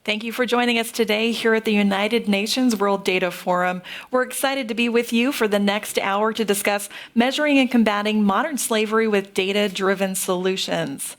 Thank you for joining us today here at the United Nations World Data Forum. We're excited to be with you for the next hour to discuss measuring and combating modern slavery with data-driven solutions.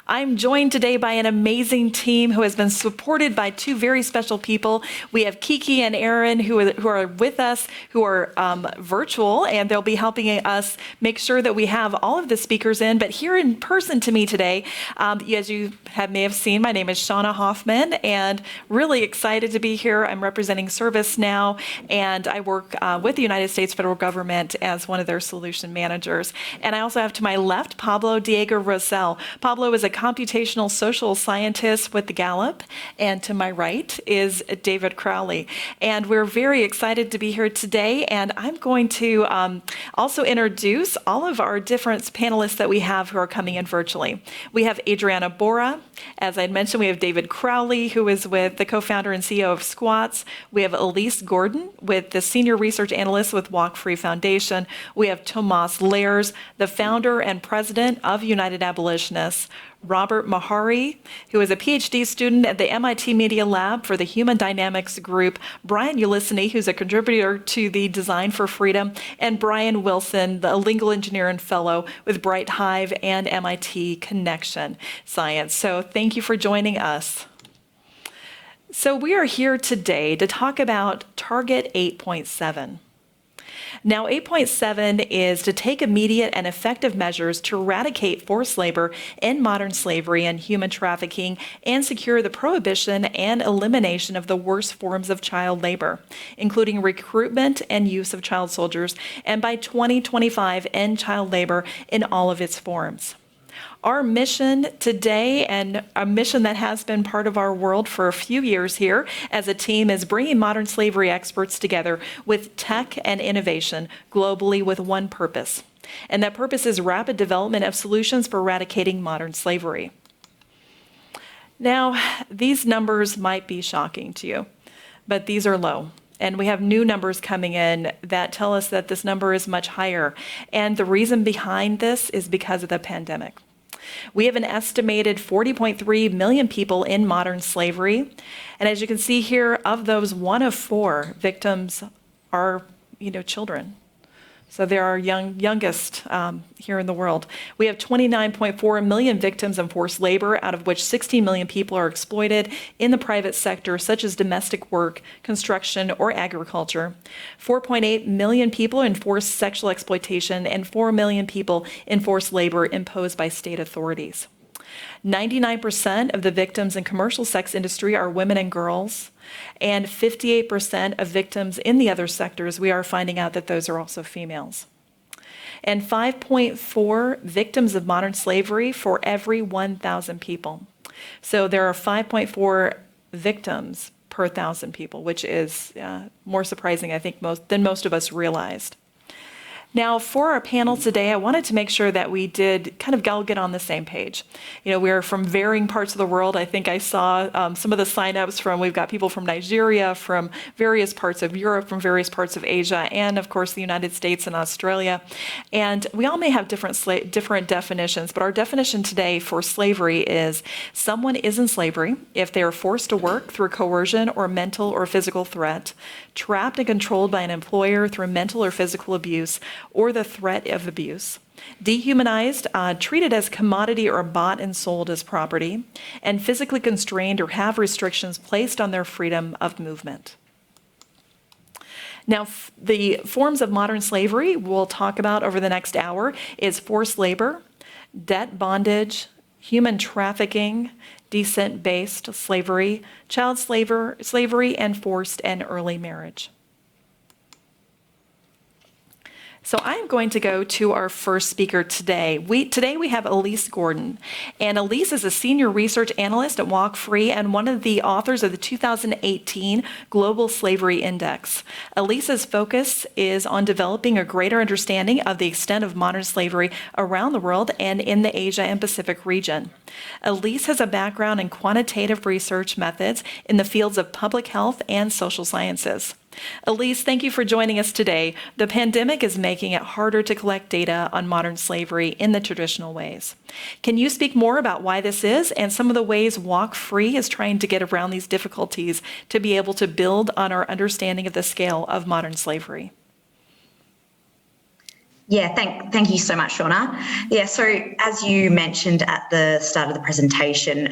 I'm joined today by an amazing team who has been supported by two very special people. We have Kiki and Aaron who are with us, who are virtual, and they'll be helping us make sure that we have all of the speakers in. But here in person to me today, as you may have seen, my name is Shauna Hoffman, and really excited to be here. I'm representing ServiceNow, and I work with the United States federal government as one of their solution managers. And I also have to my left, Pablo Diego Rosell. Pablo is a computational social scientist with the Gallup, and to my right is David Crowley. And we're very excited to be here today, and I'm going to also introduce all of our different panelists that we have who are coming in virtually. We have Adriana Bora. As I mentioned, we have David Crowley, who is with the co-founder and CEO of Squatz. We have Elise Gordon, with the senior research analyst with Walk Free Foundation. We have Tomas Lairs, the founder and president of United Abolitionists. Robert Mahari, who is a PhD student at the MIT Media Lab for the Human Dynamics Group, Brian Ulisany, who's a contributor to the Design for Freedom, and Brian Wilson, the legal engineer and fellow with Bright Hive and MIT Connection Science. So thank you for joining us. So we are here today to talk about Target 8.7. Now, 8.7 is to take immediate and effective measures to eradicate forced labor in modern slavery and human trafficking and secure the prohibition and elimination of the worst forms of child labor, including recruitment and use of child soldiers, and by 2025 end child labor in all of its forms. Our mission today, and a mission that has been part of our world for a few years here as a team, is bringing modern slavery experts together with tech and innovation globally with one purpose. And that purpose is rapid development of solutions for eradicating modern slavery. Now, these numbers might be shocking to you, but these are low. And we have new numbers coming in that tell us that this number is much higher. And the reason behind this is because of the pandemic. We have an estimated 40.3 million people in modern slavery. And as you can see here, of those, 1 of 4 victims are, children. So they're our youngest here in the world. We have 29.4 million victims of forced labor, out of which 16 million people are exploited in the private sector, such as domestic work, construction, or agriculture. 4.8 million people in forced sexual exploitation, and 4 million people in forced labor imposed by state authorities. 99% of the victims in commercial sex industry are women and girls, and 58% of victims in the other sectors, we are finding out that those are also females. And 5.4 victims of modern slavery for every 1,000 people. So there are 5.4 victims per 1,000 people, which is more surprising, I think, than most of us realized. Now, for our panel today, I wanted to make sure that we did kind of all get on the same page. We're from varying parts of the world. I think I saw some of the signups we've got people from Nigeria, from various parts of Europe, from various parts of Asia, and of course the United States and Australia. And we all may have different definitions, but our definition today for slavery is someone is in slavery if they are forced to work through coercion or mental or physical threat, trapped and controlled by an employer through mental or physical abuse, or the threat of abuse, dehumanized, treated as commodity or bought and sold as property, and physically constrained or have restrictions placed on their freedom of movement. Now, the forms of modern slavery we'll talk about over the next hour is forced labor, debt bondage, human trafficking, descent-based slavery, child slavery, and forced and early marriage. So I'm going to go to our first speaker today. Today we have Elise Gordon. And Elise is a senior research analyst at Walk Free and one of the authors of the 2018 Global Slavery Index. Elise's focus is on developing a greater understanding of the extent of modern slavery around the world and in the Asia and Pacific region. Elise has a background in quantitative research methods in the fields of public health and social sciences. Elise, thank you for joining us today. The pandemic is making it harder to collect data on modern slavery in the traditional ways. Can you speak more about why this is and some of the ways Walk Free is trying to get around these difficulties to be able to build on our understanding of the scale of modern slavery? Yeah, thank you so much, Shauna. Yeah, so as you mentioned at the start of the presentation,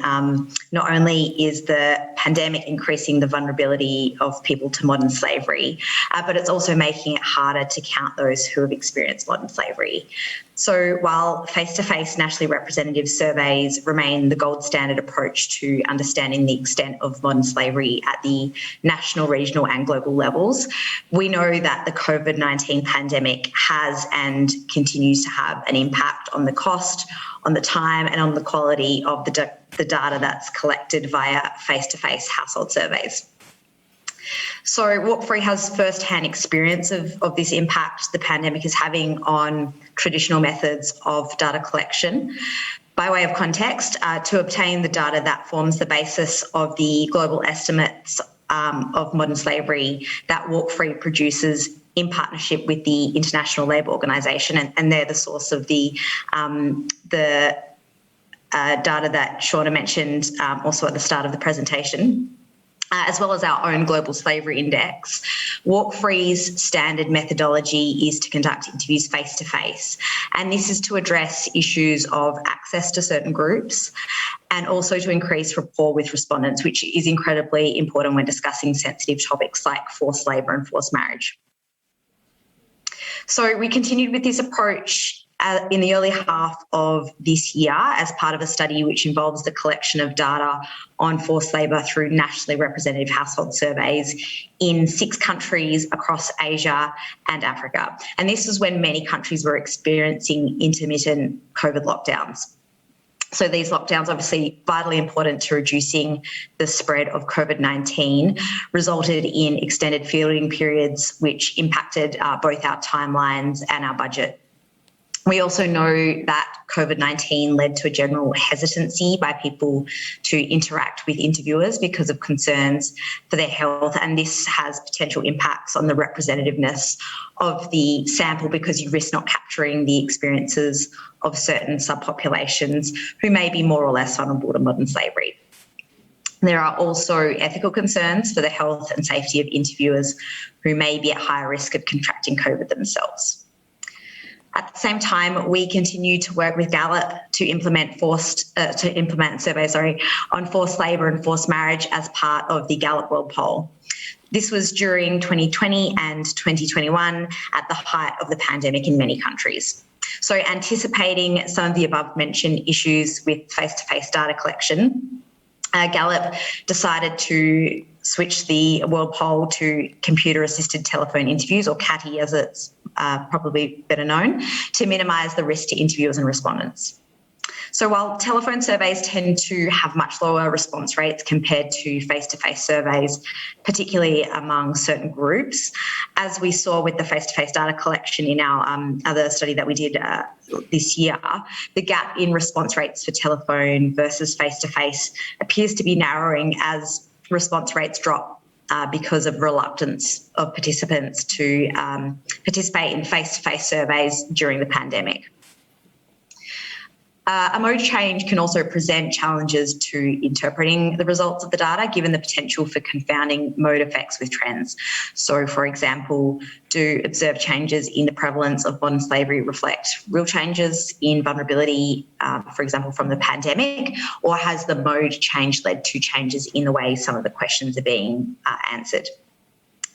not only is the pandemic increasing the vulnerability of people to modern slavery, but it's also making it harder to count those who have experienced modern slavery. So while face-to-face nationally representative surveys remain the gold standard approach to understanding the extent of modern slavery at the national, regional and global levels, we know that the COVID-19 pandemic has and continues to have an impact on the cost, on the time and on the quality of the data that's collected via face-to-face household surveys. So Walk Free has first-hand experience of this impact the pandemic is having on traditional methods of data collection. By way of context, to obtain the data that forms the basis of the global estimates of modern slavery that Walk Free produces in partnership with the International Labour Organiser, and they're the source of the data that Shauna mentioned also at the start of the presentation, as well as our own Global Slavery Index. Walk Free's standard methodology is to conduct interviews face-to-face, and this is to address issues of access to certain groups and also to increase rapport with respondents, which is incredibly important when discussing sensitive topics like forced labour and forced marriage. So we continued with this approach in the early half of this year as part of a study which involves the collection of data on forced labour through nationally representative household surveys in 6 countries across Asia and Africa. And this is when many countries were experiencing intermittent COVID lockdowns. So these lockdowns, obviously vitally important to reducing the spread of COVID-19, resulted in extended fielding periods which impacted both our timelines and our budget. We also know that COVID-19 led to a general hesitancy by people to interact with interviewers because of concerns for their health, and this has potential impacts on the representativeness of the sample because you risk not capturing the experiences of certain subpopulations who may be more or less vulnerable to modern slavery. There are also ethical concerns for the health and safety of interviewers who may be at higher risk of contracting COVID themselves. At the same time, we continue to work with Gallup to implement surveys on forced labour and forced marriage as part of the Gallup World Poll. This was during 2020 and 2021 at the height of the pandemic in many countries. So anticipating some of the above mentioned issues with face-to-face data collection, Gallup decided to switch the World Poll to computer-assisted telephone interviews, or CATI as it's probably better known, to minimise the risk to interviewers and respondents. So while telephone surveys tend to have much lower response rates compared to face-to-face surveys, particularly among certain groups, as we saw with the face-to-face data collection in our other study that we did this year, the gap in response rates for telephone versus face-to-face appears to be narrowing as response rates drop because of reluctance of participants to participate in face-to-face surveys during the pandemic. A mode change can also present challenges to interpreting the results of the data, given the potential for confounding mode effects with trends. So, for example, do observed changes in the prevalence of modern slavery reflect real changes in vulnerability, for example, from the pandemic, or has the mode change led to changes in the way some of the questions are being answered?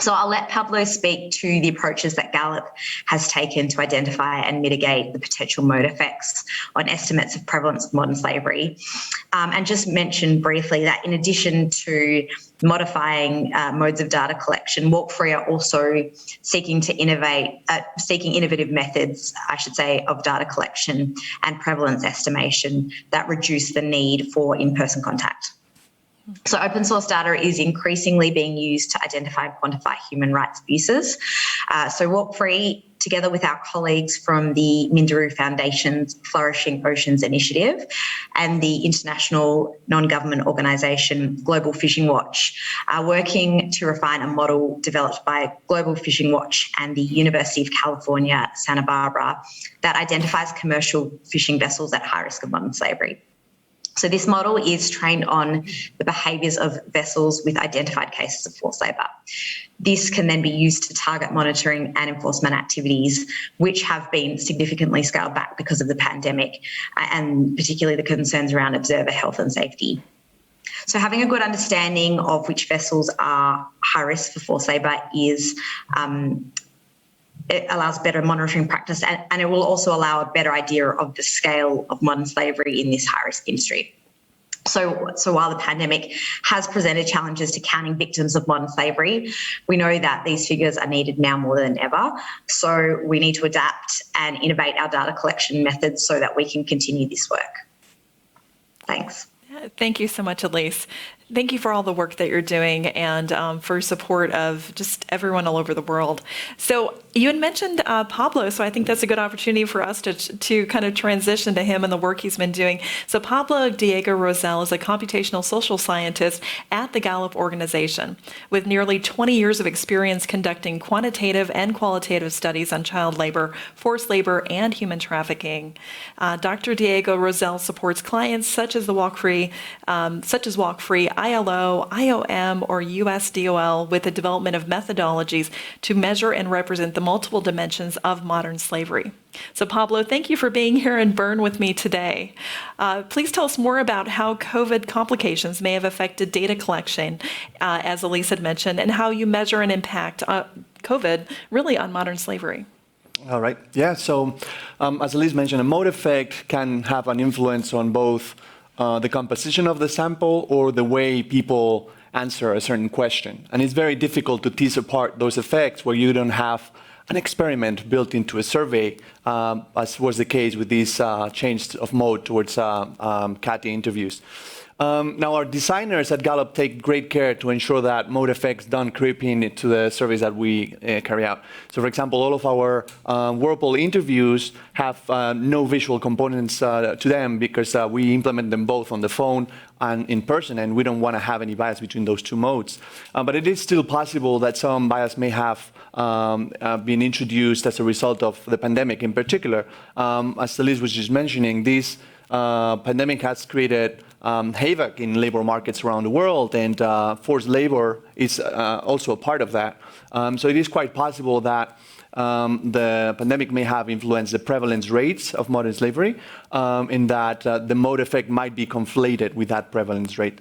So I'll let Pablo speak to the approaches that Gallup has taken to identify and mitigate the potential mode effects on estimates of prevalence of modern slavery, and just mention briefly that in addition to modifying modes of data collection, Walk Free are also seeking innovative methods, of data collection and prevalence estimation that reduce the need for in-person contact. So open source data is increasingly being used to identify and quantify human rights abuses. So Walk Free, together with our colleagues from the Minderoo Foundation's Flourishing Oceans Initiative and the international non-government organisation Global Fishing Watch, are working to refine a model developed by Global Fishing Watch and the University of California, Santa Barbara, that identifies commercial fishing vessels at high risk of modern slavery. So this model is trained on the behaviours of vessels with identified cases of forced labour. This can then be used to target monitoring and enforcement activities, which have been significantly scaled back because of the pandemic, and particularly the concerns around observer health and safety. So having a good understanding of which vessels are high risk for forced labour is it allows better monitoring practice, and it will also allow a better idea of the scale of modern slavery in this high-risk industry. So while the pandemic has presented challenges to counting victims of modern slavery, we know that these figures are needed now more than ever. So we need to adapt and innovate our data collection methods so that we can continue this work. Thanks. Thank you so much, Elise. Thank you for all the work that you're doing and for support of just everyone all over the world. So you had mentioned Pablo, so I think that's a good opportunity for us to kind of transition to him and the work he's been doing. So Pablo Diego Rosell is a computational social scientist at the Gallup organization with nearly 20 years of experience conducting quantitative and qualitative studies on child labor, forced labor, and human trafficking. Dr. Diego Rosell supports clients such as Walk Free, ILO, IOM, or USDOL with the development of methodologies to measure and represent the multiple dimensions of modern slavery. So Pablo, thank you for being here and Burn with me today. Please tell us more about how COVID complications may have affected data collection, as Elise had mentioned, and how you measure and impact COVID really on modern slavery. All right. Yeah. So as Elise mentioned, a mode effect can have an influence on both the composition of the sample or the way people answer a certain question. And it's very difficult to tease apart those effects where you don't have an experiment built into a survey, as was the case with these change of mode towards CATI interviews. Now, our designers at Gallup take great care to ensure that mode effects don't creep into the surveys that we carry out. So, for example, all of our Whirlpool interviews have no visual components to them because we implement them both on the phone and in person, and we don't want to have any bias between those two modes. But it is still possible that some bias may have been introduced as a result of the pandemic in particular. As Elise was just mentioning, this pandemic has created havoc in labor markets around the world, and forced labor is also a part of that. So it is quite possible that the pandemic may have influenced the prevalence rates of modern slavery, in that the mode effect might be conflated with that prevalence rate.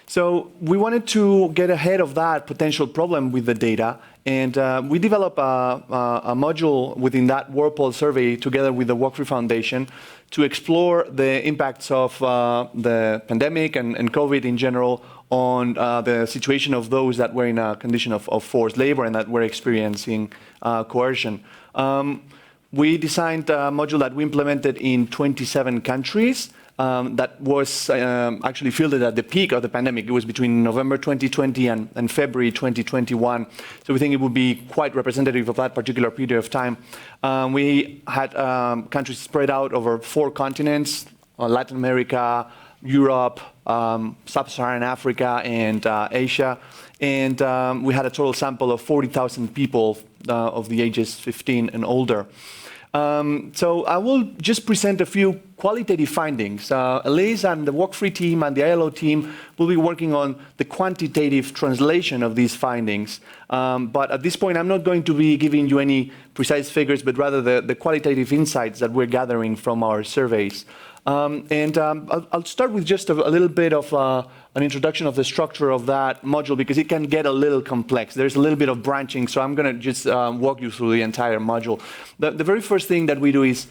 So we wanted to get ahead of that potential problem with the data, and we developed a module within that Whirlpool survey together with the Walk Free Foundation to explore the impacts of the pandemic and COVID in general on the situation of those that were in a condition of forced labor and that were experiencing coercion. We designed a module that we implemented in 27 countries. That was actually fielded at the peak of the pandemic. It was between November 2020 and February 2021. So we think it would be quite representative of that particular period of time. We had countries spread out over 4 continents, Latin America, Europe, Sub-Saharan Africa, and Asia. And we had a total sample of 40,000 people of the ages 15 and older. So I will just present a few qualitative findings. Elise and the Walk Free team and the ILO team will be working on the quantitative translation of these findings. But at this point, I'm not going to be giving you any precise figures, but rather the qualitative insights that we're gathering from our surveys. I'll start with just a little bit of an introduction of the structure of that module, because it can get a little complex. There's a little bit of branching, so I'm going to just walk you through the entire module. The very first thing that we do is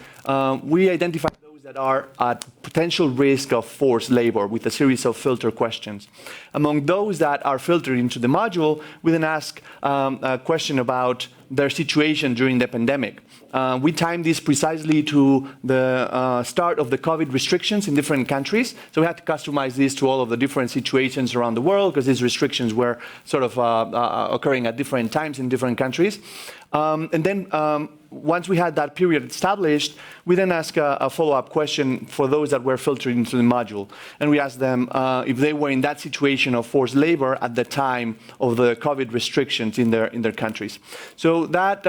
we identify those that are at potential risk of forced labor with a series of filter questions. Among those that are filtered into the module, we then ask a question about their situation during the pandemic. We timed this precisely to the start of the COVID restrictions in different countries. So we had to customize this to all of the different situations around the world because these restrictions were sort of occurring at different times in different countries. And then once we had that period established, we then ask a follow-up question for those that were filtered into the module. And we asked them if they were in that situation of forced labor at the time of the COVID restrictions in their countries. So that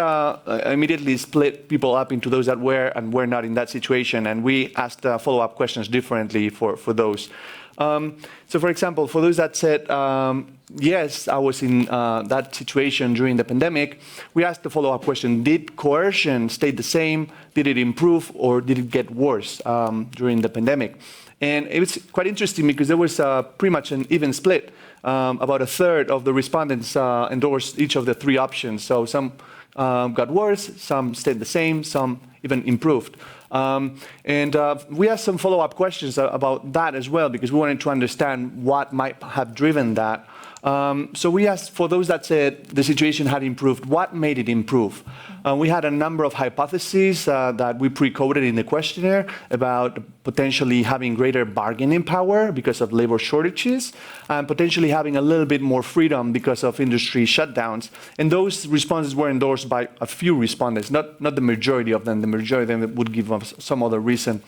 immediately split people up into those that were and were not in that situation. And we asked follow-up questions differently for those. So for example, for those that said, yes, I was in that situation during the pandemic, we asked the follow-up question, did coercion stay the same? Did it improve or did it get worse during the pandemic? And it was quite interesting because there was pretty much an even split. About a third of the respondents endorsed each of the three options. So some got worse, some stayed the same, some even improved. We asked some follow-up questions about that as well because we wanted to understand what might have driven that. So we asked for those that said the situation had improved, what made it improve? We had a number of hypotheses that we pre-coded in the questionnaire about potentially having greater bargaining power because of labor shortages and potentially having a little bit more freedom because of industry shutdowns. And those responses were endorsed by a few respondents, not the majority of them. The majority of them would give us some other reason.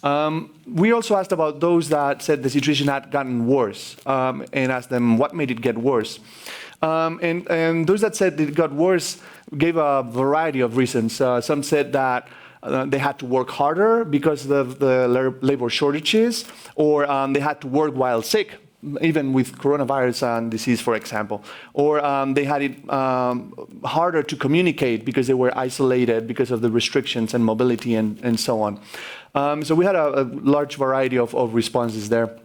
We also asked about those that said the situation had gotten worse and asked them what made it get worse. And those that said it got worse gave a variety of reasons. Some said that they had to work harder because of the labor shortages, or they had to work while sick, even with coronavirus and disease, for example. Or they had it harder to communicate because they were isolated because of the restrictions and mobility and so on. So we had a large variety of responses there.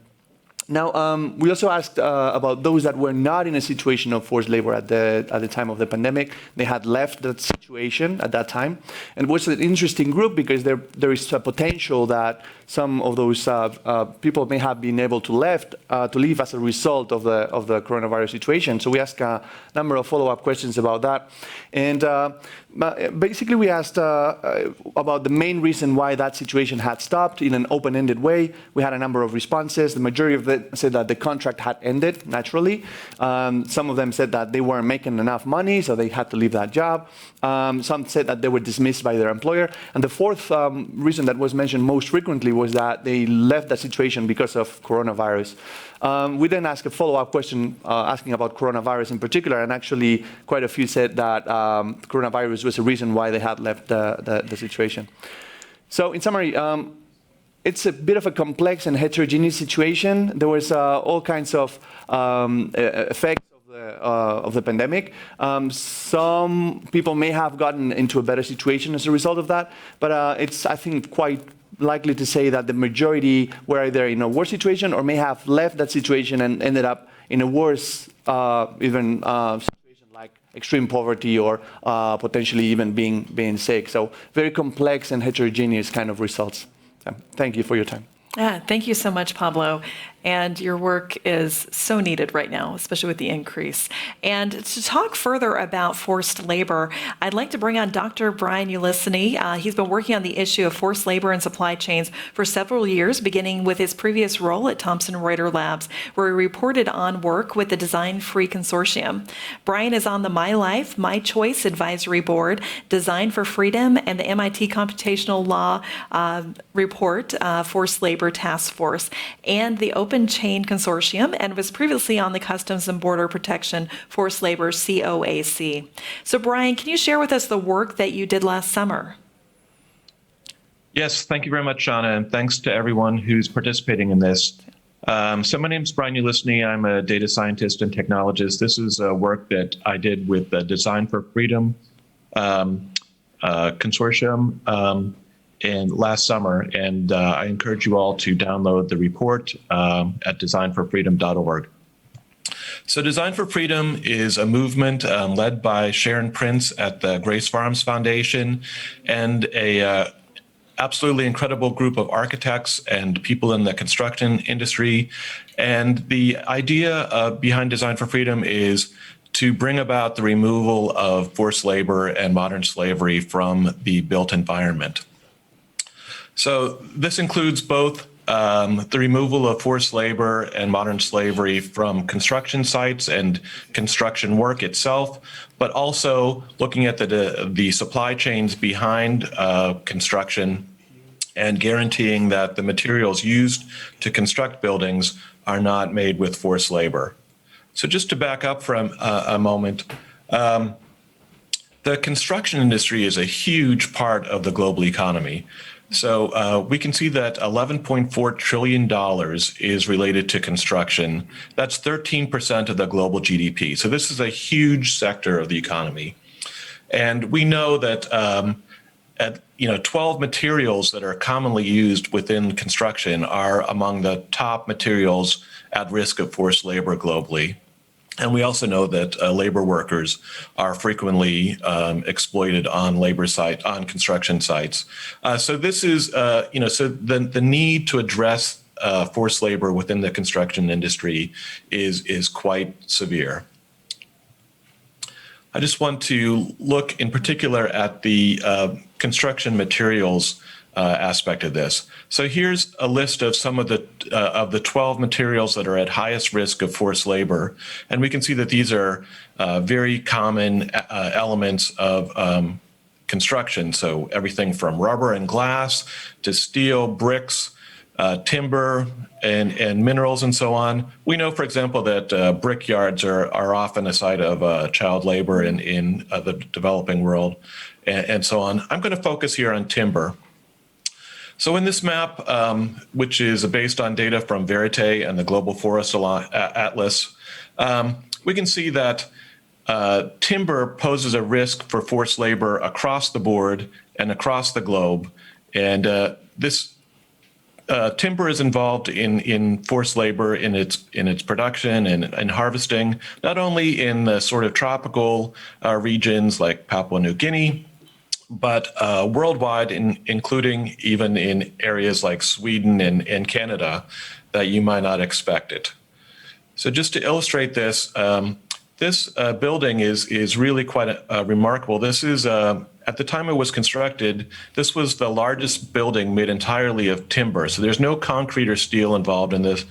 Now, we also asked about those that were not in a situation of forced labor at the time of the pandemic. They had left that situation at that time. And it was an interesting group because there is a potential that some of those people may have been able to leave as a result of the coronavirus situation. So we asked a number of follow-up questions about that. And basically, we asked about the main reason why that situation had stopped in an open-ended way. We had a number of responses. The majority of them said that the contract had ended naturally. Some of them said that they weren't making enough money, so they had to leave that job. Some said that they were dismissed by their employer. And the fourth reason that was mentioned most frequently was that they left that situation because of coronavirus. We then asked a follow-up question asking about coronavirus in particular, and actually quite a few said that coronavirus was a reason why they had left the situation. So in summary, it's a bit of a complex and heterogeneous situation. There was all kinds of effects of the pandemic. Some people may have gotten into a better situation as a result of that, but it's, I think, quite likely to say that the majority were either in a worse situation or may have left that situation and ended up in a worse situation like extreme poverty or potentially even being sick. So very complex and heterogeneous kind of results. Thank you for your time. Yeah, thank you so much, Pablo. And your work is so needed right now, especially with the increase. And to talk further about forced labor, I'd like to bring on Dr. Brian Ulisany. He's been working on the issue of forced labor and supply chains for several years, beginning with his previous role at Thomson Reuters Labs, where he reported on work with the Design Free Consortium. Brian is on the My Life, My Choice Advisory Board, Design for Freedom, and the MIT Computational Law report, Forced Labor Task Force, and the Open Chain Consortium, and was previously on the Customs and Border Protection Forced Labor COAC. So Brian, can you share with us the work that you did last summer? Yes, thank you very much, Shauna, and thanks to everyone who's participating in this. So my name is Brian Ulisany. I'm a data scientist and technologist. This is work that I did with the Design for Freedom Consortium last summer, and I encourage you all to download the report at designforfreedom.org. So Design for Freedom is a movement led by Sharon Prince at the Grace Farms Foundation and a absolutely incredible group of architects and people in the construction industry. And the idea behind Design for Freedom is to bring about the removal of forced labor and modern slavery from the built environment. So this includes both the removal of forced labor and modern slavery from construction sites and construction work itself, but also looking at the supply chains behind construction and guaranteeing that the materials used to construct buildings are not made with forced labor. So just to back up for a moment, the construction industry is a huge part of the global economy. So we can see that $11.4 trillion is related to construction. That's 13% of the global GDP. So this is a huge sector of the economy. And we know that 12 materials that are commonly used within construction are among the top materials at risk of forced labor globally. And we also know that labor workers are frequently exploited on construction sites. So this is, so the need to address forced labor within the construction industry is quite severe. I just want to look in particular at the construction materials aspect of this. So here's a list of some of the 12 materials that are at highest risk of forced labor, and we can see that these are very common elements of construction. So everything from rubber and glass to steel, bricks, timber, and minerals, and so on. We know, for example, that brickyards are often a site of child labor in the developing world, and so on. I'm going to focus here on timber. So in this map, which is based on data from Verite and the Global Forest Atlas, we can see that timber poses a risk for forced labor across the board and across the globe. And this timber is involved in forced labor in its production and harvesting, not only in the sort of tropical regions like Papua New Guinea, but worldwide, including even in areas like Sweden and Canada that you might not expect it. So just to illustrate this, this building is really quite remarkable. This is, at the time it was constructed, this was the largest building made entirely of timber. So there's no concrete or steel involved in this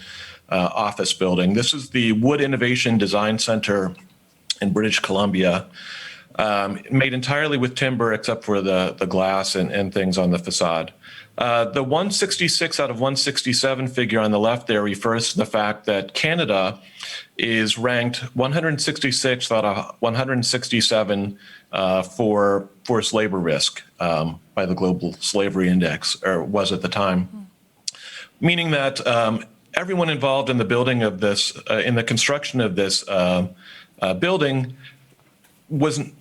office building. This is the Wood Innovation Design Center in British Columbia. Made entirely with timber except for the glass and things on the facade. The 166 out of 167 figure on the left there refers to the fact that Canada is ranked 166 out of 167 for forced labor risk by the Global Slavery Index, or was at the time. Meaning that everyone involved in the building of this, in the construction of this building wasn't,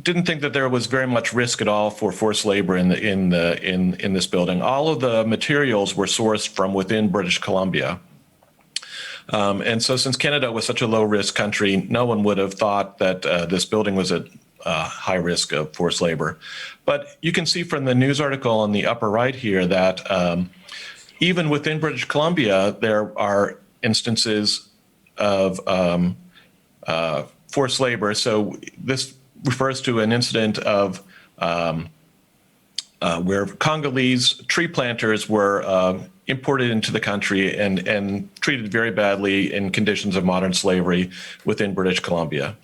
didn't think that there was very much risk at all for forced labor in this building. All of the materials were sourced from within British Columbia. And so since Canada was such a low-risk country, no one would have thought that this building was at high risk of forced labor. But you can see from the news article on the upper right here that even within British Columbia, there are instances of forced labor. So this refers to an incident of where Congolese tree planters were imported into the country and treated very badly in conditions of modern slavery within British Columbia.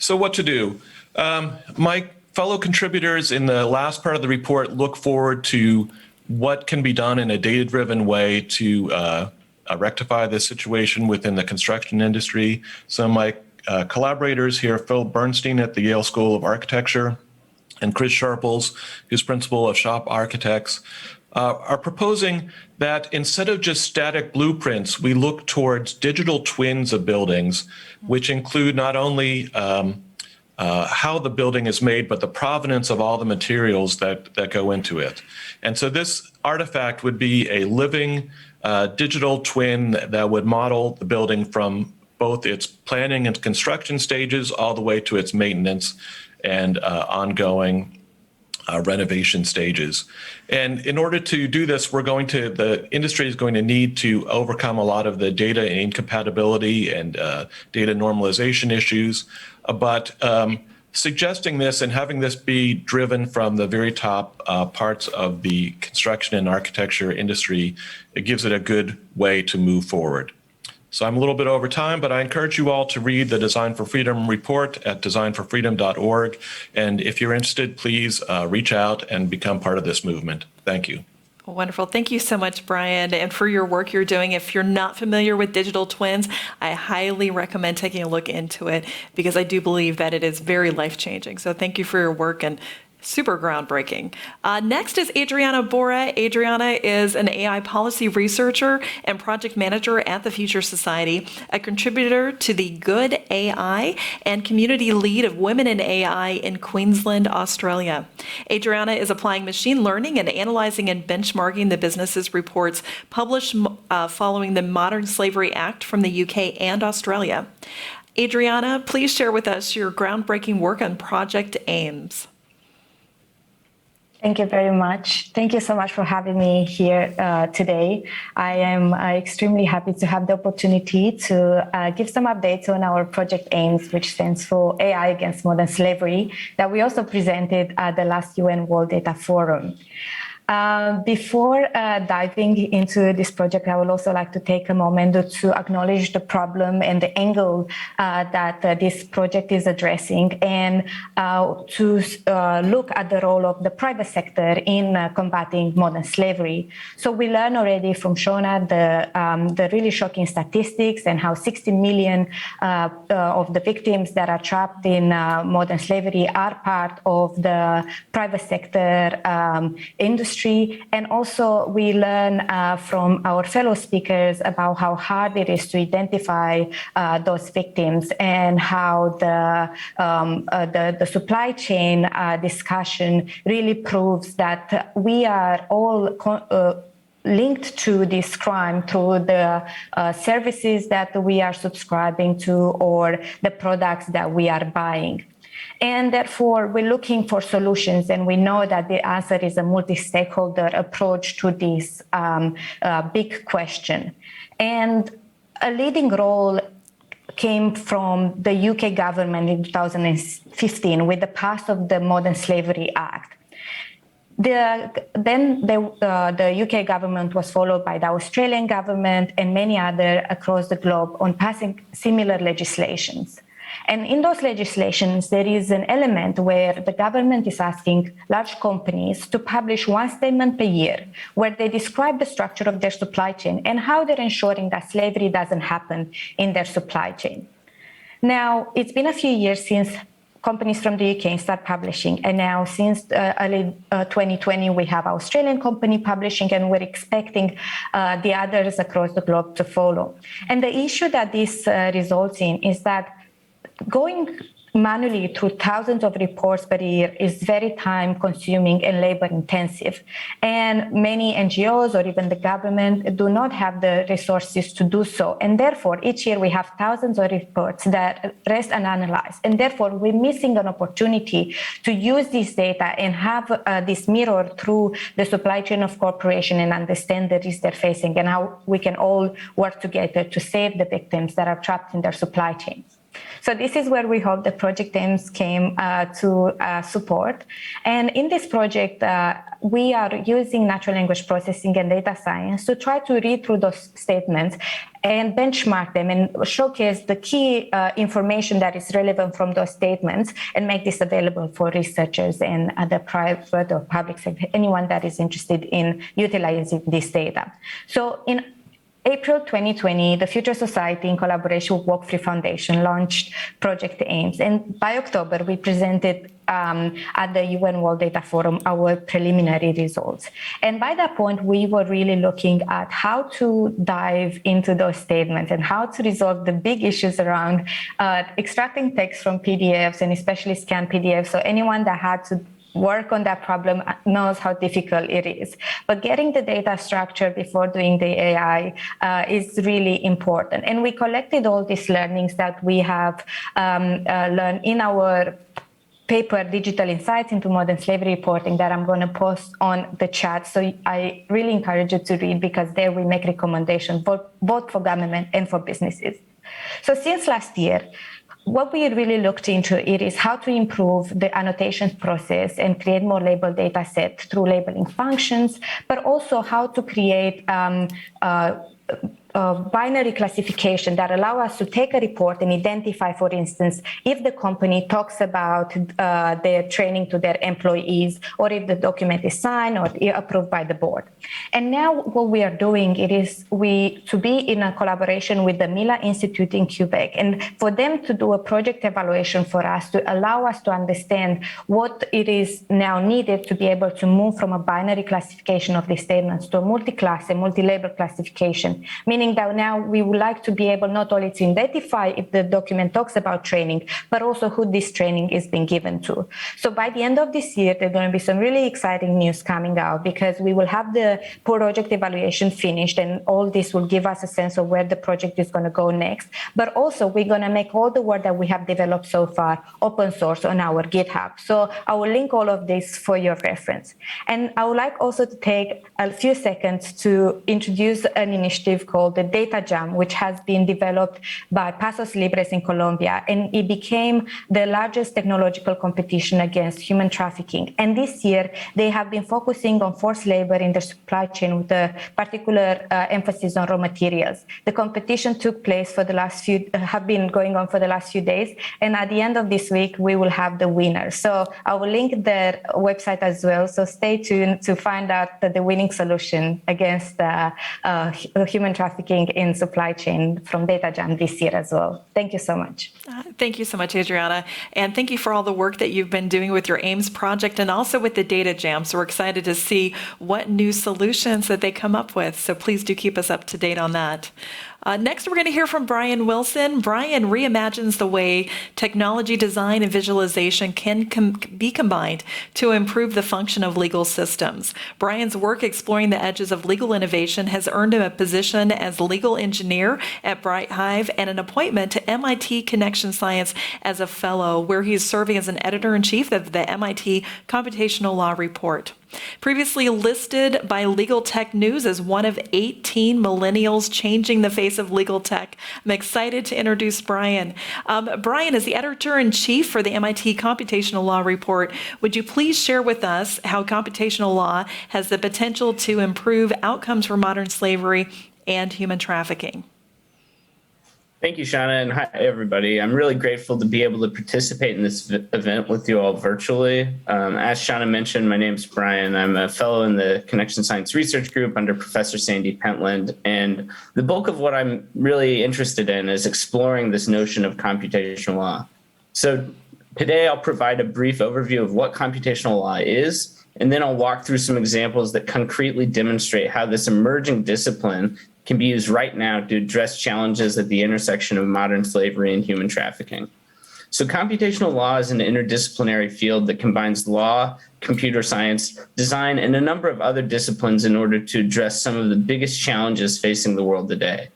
So what to do? My fellow contributors in the last part of the report look forward to what can be done in a data-driven way to rectify this situation within the construction industry. So my collaborators here, Phil Bernstein at the Yale School of Architecture and Chris Sharples, who's principal of Shop Architects, are proposing that instead of just static blueprints, we look towards digital twins of buildings, which include not only how the building is made, but the provenance of all the materials that go into it. And so this artifact would be a living digital twin that would model the building from both its planning and construction stages all the way to its maintenance and ongoing renovation stages. And in order to do this, the industry is going to need to overcome a lot of the data incompatibility and data normalization issues. But suggesting this and having this be driven from the very top parts of the construction and architecture industry, it gives it a good way to move forward. So I'm a little bit over time, but I encourage you all to read the Design for Freedom report at designforfreedom.org. And if you're interested, please reach out and become part of this movement. Thank you. Wonderful. Thank you so much, Brian, and for your work you're doing. If you're not familiar with digital twins, I highly recommend taking a look into it because I do believe that it is very life-changing. So thank you for your work and super groundbreaking. Next is Adriana Bora. Adriana is an AI policy researcher and project manager at the Future Society, a contributor to the Good AI and community lead of Women in AI in Queensland, Australia. Adriana is applying machine learning and analyzing and benchmarking the businesses reports published following the Modern Slavery Act from the UK and Australia. Adriana, please share with us your groundbreaking work on Project AIMS. Thank you very much. Thank you so much for having me here today. I am extremely happy to have the opportunity to give some updates on our Project AIMS, which stands for AI Against Modern Slavery, that we also presented at the last UN World Data Forum. Before diving into this project, I would also like to take a moment to acknowledge the problem and the angle that this project is addressing, and to look at the role of the private sector in combating modern slavery. So we learned already from Shona the really shocking statistics and how 60 million of the victims that are trapped in modern slavery are part of the private sector industry. And also we learn from our fellow speakers about how hard it is to identify those victims, and how the supply chain discussion really proves that we are all linked to this crime through the services that we are subscribing to or the products that we are buying. And therefore, we're looking for solutions, and we know that the answer is a multi-stakeholder approach to this big question. And a leading role came from the UK government in 2015 with the pass of the Modern Slavery Act. Then the UK government was followed by the Australian government and many others across the globe on passing similar legislations. And in those legislations, there is an element where the government is asking large companies to publish one statement per year where they describe the structure of their supply chain and how they're ensuring that slavery doesn't happen in their supply chain. Now, it's been a few years since companies from the UK start publishing, and now since early 2020, we have an Australian company publishing, and we're expecting the others across the globe to follow. And the issue that this results in is that going manually through thousands of reports per year is very time consuming and labor intensive. And many NGOs or even the government do not have the resources to do so. And therefore, each year we have thousands of reports that rest unanalyzed. And therefore, we're missing an opportunity to use this data and have this mirror through the supply chain of corporation and understand the risks they're facing and how we can all work together to save the victims that are trapped in their supply chains. So this is where we hope the Project AIMS came to support. And in this project, we are using natural language processing and data science to try to read through those statements and benchmark them and showcase the key information that is relevant from those statements and make this available for researchers and the private or public sector, anyone that is interested in utilizing this data. So in April 2020, the Future Society, in collaboration with Walk Free Foundation, launched Project AIMS. And by October, we presented at the UN World Data Forum our preliminary results. And by that point, we were really looking at how to dive into those statements and how to resolve the big issues around extracting text from PDFs and especially scanned PDFs. So anyone that had to work on that problem knows how difficult it is. But getting the data structure before doing the AI is really important. And we collected all these learnings that we have learned in our paper, Digital Insights into Modern Slavery Reporting, that I'm going to post on the chat. So I really encourage you to read, because there we make recommendations both for government and for businesses. So since last year, what we really looked into it is how to improve the annotations process and create more label data set through labeling functions, but also how to create binary classification that allow us to take a report and identify, for instance, if the company talks about their training to their employees, or if the document is signed or approved by the board. And now what we are doing, it is to be in a collaboration with the Mila Institute in Quebec, and for them to do a project evaluation for us to allow us to understand what it is now needed to be able to move from a binary classification of these statements to a multi-class and multi-label classification, meaning that now we would like to be able not only to identify if the document talks about training, but also who this training is being given to. So by the end of this year, there's going to be some really exciting news coming out, because we will have the project evaluation finished, and all this will give us a sense of where the project is going to go next. But also we're going to make all the work that we have developed so far open source on our GitHub. So I will link all of this for your reference. And I would like also to take a few seconds to introduce an initiative called the Data Jam, which has been developed by Pasos Libres in Colombia, and it became the largest technological competition against human trafficking. And this year, they have been focusing on forced labor in the supply chain with a particular emphasis on raw materials. The competition took place for the last have been going on for the last few days, and at the end of this week, we will have the winner. So I will link their website as well. So stay tuned to find out the winning solution against human trafficking in supply chain from Data Jam this year as well. Thank you so much. Thank you so much, Adriana. And thank you for all the work that you've been doing with your AIMS project and also with the Data Jam. So we're excited to see what new solutions that they come up with. So please do keep us up to date on that. Next, we're going to hear from Brian Wilson. Brian reimagines the way technology design and visualization can be combined to improve the function of legal systems. Brian's work exploring the edges of legal innovation has earned him a position as legal engineer at Bright Hive and an appointment to MIT Connection Science as a fellow, where he's serving as an editor-in-chief of the MIT Computational Law Report. Previously listed by Legal Tech News as one of 18 millennials changing the face of legal tech, I'm excited to introduce Brian. Brian is the editor-in-chief for the MIT Computational Law Report. Would you please share with us how computational law has the potential to improve outcomes for modern slavery and human trafficking? Thank you, Shauna, and hi, everybody. I'm really grateful to be able to participate in this event with you all virtually. As Shauna mentioned, my name is Brian. I'm a fellow in the Connection Science Research Group under Professor Sandy Pentland, and the bulk of what I'm really interested in is exploring this notion of computational law. So today I'll provide a brief overview of what computational law is, and then I'll walk through some examples that concretely demonstrate how this emerging discipline can be used right now to address challenges at the intersection of modern slavery and human trafficking. So computational law is an interdisciplinary field that combines law, computer science, design, and a number of other disciplines in order to address some of the biggest challenges facing the world today.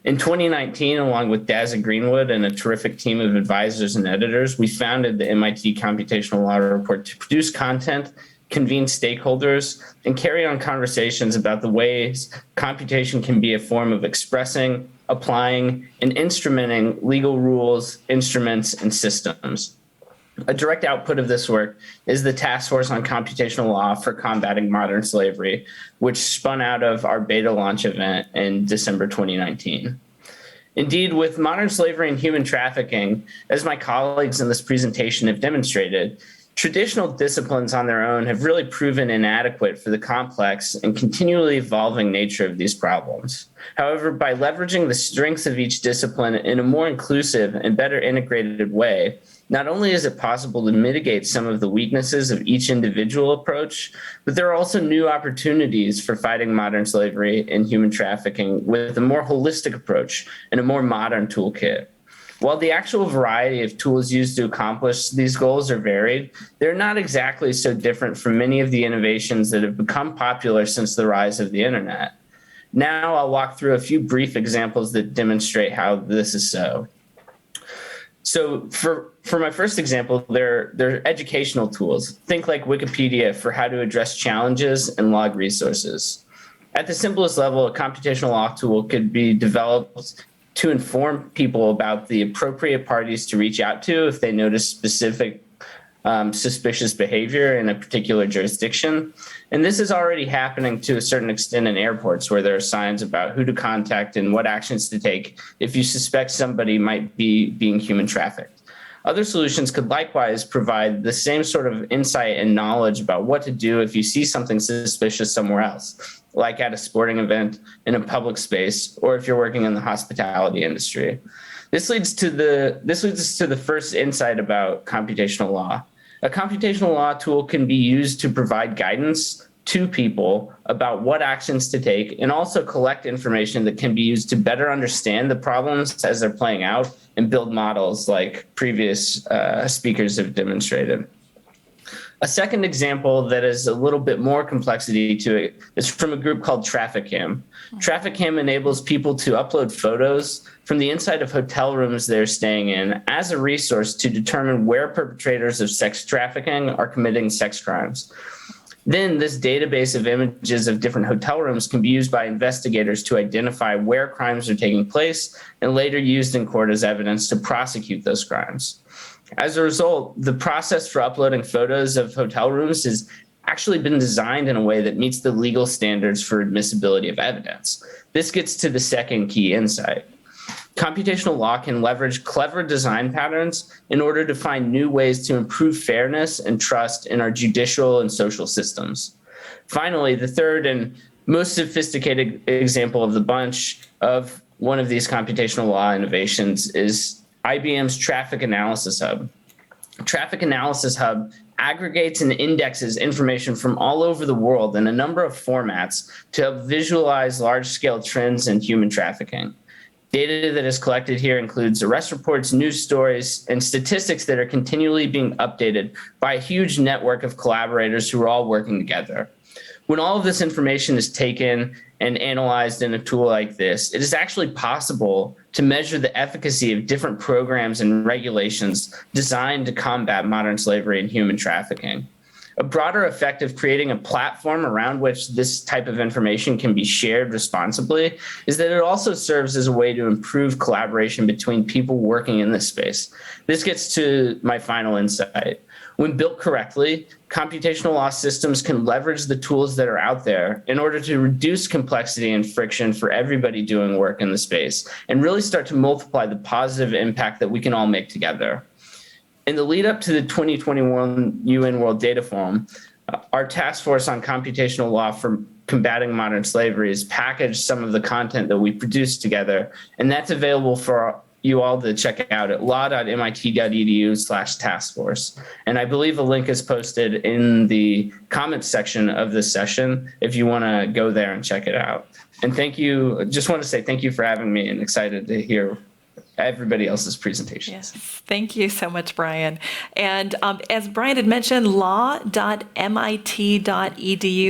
In 2019, along with Dazza Greenwood and a terrific team of advisors and editors, we founded the MIT Computational Law Report to produce content, convene stakeholders, and carry on conversations about the ways computation can be a form of expressing, applying, and instrumenting legal rules, instruments, and systems. A direct output of this work is the Task Force on Computational Law for Combating Modern Slavery, which spun out of our beta launch event in December 2019. Indeed, with modern slavery and human trafficking, as my colleagues in this presentation have demonstrated, traditional disciplines on their own have really proven inadequate for the complex and continually evolving nature of these problems. However, by leveraging the strengths of each discipline in a more inclusive and better integrated way, not only is it possible to mitigate some of the weaknesses of each individual approach, but there are also new opportunities for fighting modern slavery and human trafficking with a more holistic approach and a more modern toolkit. While the actual variety of tools used to accomplish these goals are varied, they're not exactly so different from many of the innovations that have become popular since the rise of the internet. Now I'll walk through a few brief examples that demonstrate how this is so. So for my first example, they're educational tools. Think like Wikipedia for how to address challenges and log resources. At the simplest level, a computational law tool could be developed to inform people about the appropriate parties to reach out to if they notice specific suspicious behavior in a particular jurisdiction. And this is already happening to a certain extent in airports, where there are signs about who to contact and what actions to take if you suspect somebody might be being human trafficked. Other solutions could likewise provide the same sort of insight and knowledge about what to do if you see something suspicious somewhere else, like at a sporting event, in a public space, or if you're working in the hospitality industry. This leads us to the first insight about computational law. A computational law tool can be used to provide guidance to people about what actions to take, and also collect information that can be used to better understand the problems as they're playing out and build models like previous speakers have demonstrated. A second example that is a little bit more complexity to it is from a group called Trafficking. Trafficking enables people to upload photos from the inside of hotel rooms they're staying in as a resource to determine where perpetrators of sex trafficking are committing sex crimes. Then this database of images of different hotel rooms can be used by investigators to identify where crimes are taking place, and later used in court as evidence to prosecute those crimes. As a result, the process for uploading photos of hotel rooms has actually been designed in a way that meets the legal standards for admissibility of evidence. This gets to the second key insight. Computational law can leverage clever design patterns in order to find new ways to improve fairness and trust in our judicial and social systems. Finally, the third and most sophisticated example of the bunch of one of these computational law innovations is IBM's Traffic Analysis Hub. Traffic Analysis Hub aggregates and indexes information from all over the world in a number of formats to help visualize large-scale trends in human trafficking. Data that is collected here includes arrest reports, news stories, and statistics that are continually being updated by a huge network of collaborators who are all working together. When all of this information is taken and analyzed in a tool like this, it is actually possible to measure the efficacy of different programs and regulations designed to combat modern slavery and human trafficking. A broader effect of creating a platform around which this type of information can be shared responsibly is that it also serves as a way to improve collaboration between people working in this space. This gets to my final insight. When built correctly, computational law systems can leverage the tools that are out there in order to reduce complexity and friction for everybody doing work in the space, and really start to multiply the positive impact that we can all make together. In the lead up to the 2021 UN World Data Forum, our task force on computational law for combating modern slavery has packaged some of the content that we produced together, and that's available for you all to check out at law.mit.edu/taskforce. And I believe a link is posted in the comments section of this session if you want to go there and check it out. And thank you. Just want to say thank you for having me, and excited to hear everybody else's presentations. Yes, thank you so much, Brian. And as Brian had mentioned, law.mit.edu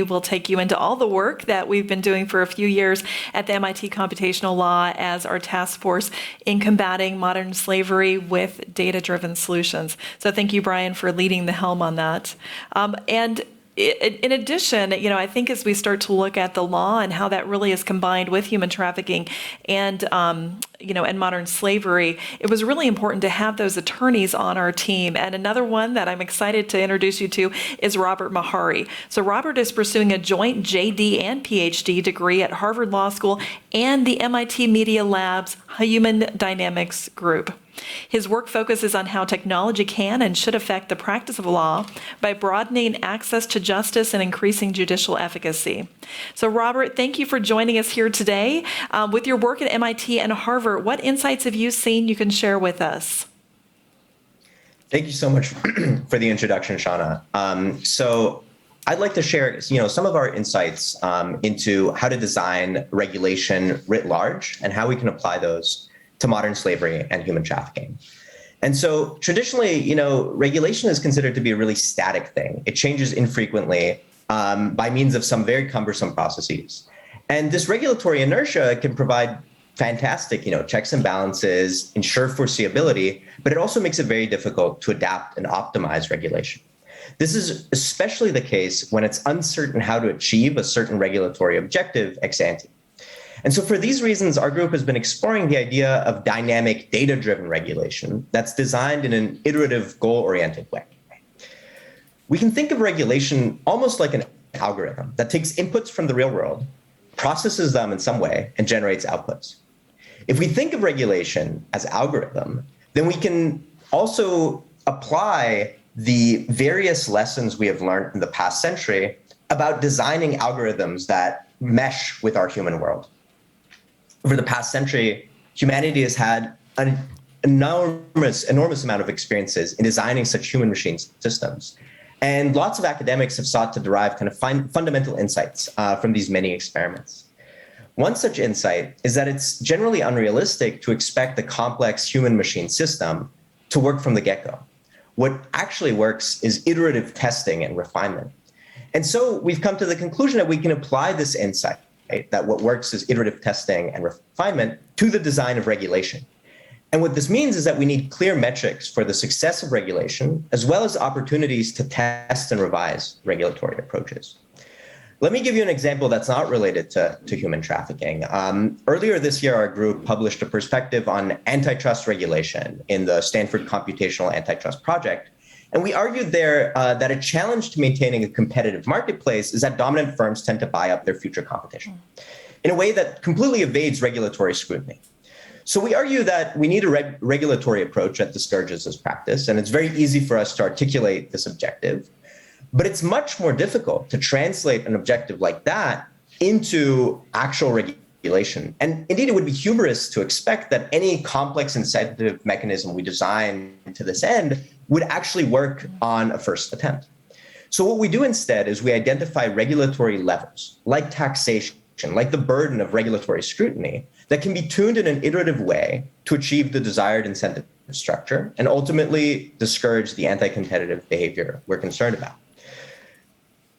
will take you into all the work that we've been doing for a few years at the MIT Computational Law as our task force in combating modern slavery with data-driven solutions. So thank you, Brian, for leading the helm on that. And in addition, I think as we start to look at the law and how that really is combined with human trafficking and, and modern slavery, it was really important to have those attorneys on our team. And another one that I'm excited to introduce you to is Robert Mahari. So Robert is pursuing a joint JD and PhD degree at Harvard Law School and the MIT Media Lab's Human Dynamics Group. His work focuses on how technology can and should affect the practice of law by broadening access to justice and increasing judicial efficacy. So, Robert, thank you for joining us here today. With your work at MIT and Harvard, what insights have you seen you can share with us? Thank you so much for the introduction, Shauna. So I'd like to share, some of our insights into how to design regulation writ large and how we can apply those to modern slavery and human trafficking. And so traditionally, regulation is considered to be a really static thing. It changes infrequently by means of some very cumbersome processes. And this regulatory inertia can provide fantastic, checks and balances, ensure foreseeability, but it also makes it very difficult to adapt and optimize regulation. This is especially the case when it's uncertain how to achieve a certain regulatory objective ex ante. And so for these reasons, our group has been exploring the idea of dynamic data-driven regulation that's designed in an iterative, goal-oriented way. We can think of regulation almost like an algorithm that takes inputs from the real world, processes them in some way, and generates outputs. If we think of regulation as algorithm, then we can also apply the various lessons we have learned in the past century about designing algorithms that mesh with our human world. Over the past century, humanity has had an enormous amount of experiences in designing such human-machine systems. And lots of academics have sought to derive kind of fundamental insights from these many experiments. One such insight is that it's generally unrealistic to expect the complex human-machine system to work from the get-go. What actually works is iterative testing and refinement. And so we've come to the conclusion that we can apply this insight, right, that what works is iterative testing and refinement, to the design of regulation. And what this means is that we need clear metrics for the success of regulation, as well as opportunities to test and revise regulatory approaches. Let me give you an example that's not related to human trafficking. Earlier this year, our group published a perspective on antitrust regulation in the Stanford Computational Antitrust Project. And we argued there that a challenge to maintaining a competitive marketplace is that dominant firms tend to buy up their future competition in a way that completely evades regulatory scrutiny. So we argue that we need a regulatory approach that discourages this practice, and it's very easy for us to articulate this objective. But it's much more difficult to translate an objective like that into actual regulation. And indeed, it would be hubris to expect that any complex incentive mechanism we design to this end would actually work on a first attempt. So what we do instead is we identify regulatory levers, like taxation, like the burden of regulatory scrutiny, that can be tuned in an iterative way to achieve the desired incentive structure and ultimately discourage the anti-competitive behavior we're concerned about.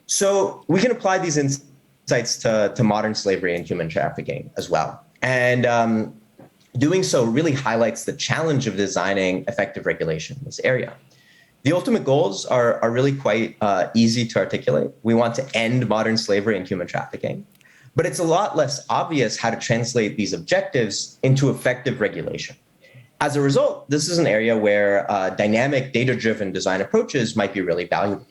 So we can apply these insights to modern slavery and human trafficking as well. And doing so really highlights the challenge of designing effective regulation in this area. The ultimate goals are really quite easy to articulate. We want to end modern slavery and human trafficking, but it's a lot less obvious how to translate these objectives into effective regulation. As a result, this is an area where dynamic data-driven design approaches might be really valuable.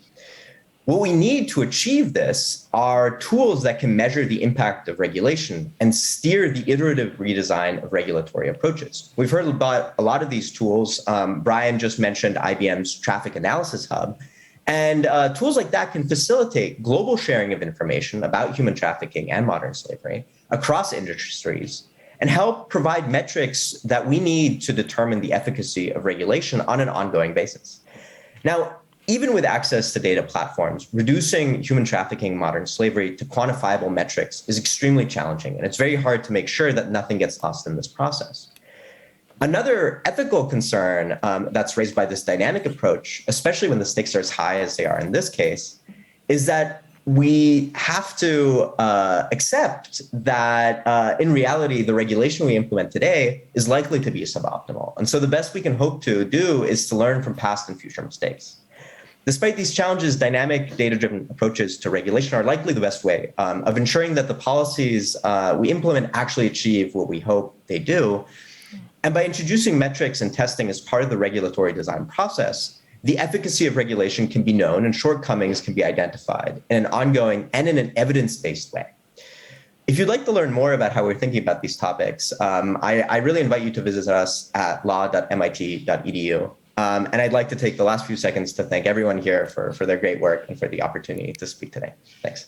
What we need to achieve this are tools that can measure the impact of regulation and steer the iterative redesign of regulatory approaches. We've heard about a lot of these tools. Brian just mentioned IBM's Traffic Analysis Hub. And tools like that can facilitate global sharing of information about human trafficking and modern slavery across industries and help provide metrics that we need to determine the efficacy of regulation on an ongoing basis. Now, even with access to data platforms, reducing human trafficking and modern slavery to quantifiable metrics is extremely challenging, and it's very hard to make sure that nothing gets lost in this process. Another ethical concern that's raised by this dynamic approach, especially when the stakes are as high as they are in this case, is that we have to accept that in reality, the regulation we implement today is likely to be suboptimal. And so the best we can hope to do is to learn from past and future mistakes. Despite these challenges, dynamic data-driven approaches to regulation are likely the best way of ensuring that the policies we implement actually achieve what we hope they do. And by introducing metrics and testing as part of the regulatory design process, the efficacy of regulation can be known and shortcomings can be identified in an ongoing and in an evidence-based way. If you'd like to learn more about how we're thinking about these topics, I really invite you to visit us at law.mit.edu. And I'd like to take the last few seconds to thank everyone here for their great work and for the opportunity to speak today. Thanks.